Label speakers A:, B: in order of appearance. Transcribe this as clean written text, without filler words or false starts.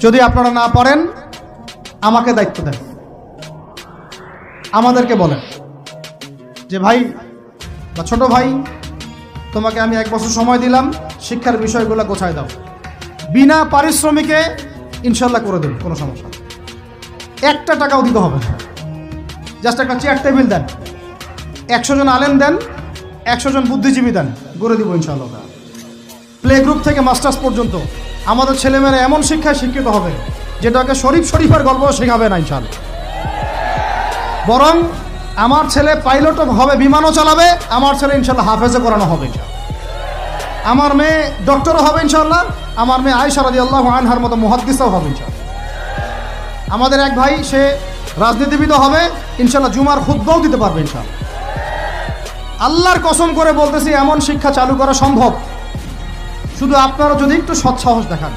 A: যদি আপনারা না পারেন আমাকে দায়িত্ব দেন, আমাদেরকে বলেন যে ভাই বা ছোট ভাই, তোমাকে আমি 1 বছর সময় দিলাম, শিক্ষার বিষয়গুলো গোছায় দাও। বিনা পারিশ্রমিকে ইনশাল্লাহ করে দেব, কোনো সমস্যা নেই। 1 টাকাও দিতে হবে না, জাস্ট একটা চেয়ার টেবিল দেন, 100 জন আলেম দেন, 100 জন বুদ্ধিজীবী দেন, করে দিব ইনশাআল্লাহ। প্লে গ্রুপ থেকে মাস্টার্স পর্যন্ত আমাদের ছেলেমেয়েরা এমন শিক্ষায় শিক্ষিত হবে যেটাকে শরীফের গল্প শেখাবে না ইনশাআল্লাহ। বরং আমার ছেলে পাইলটও হবে, বিমানও চালাবে, আমার ছেলে ইনশাআল্লাহ হাফেজও করানো হবে ইনশাআল্লাহ। আমার মেয়ে ডক্টরও হবে ইনশাআল্লাহ, আমার মেয়ে আয়েশা রাদিয়াল্লাহু আনহার মতো মুহাদ্দিসও হবে ইনশাআল্লাহ। আমাদের এক ভাই, সে রাজনীতিবিদও হবে ইনশাআল্লাহ, জুমার খুতবাও দিতে পারবে ইনশাআল্লাহ। আল্লাহর কসম করে বলতেছি, এমন শিক্ষা চালু করা সম্ভব, শুধু আপনারা যদি একটু সৎসাহস দেখান।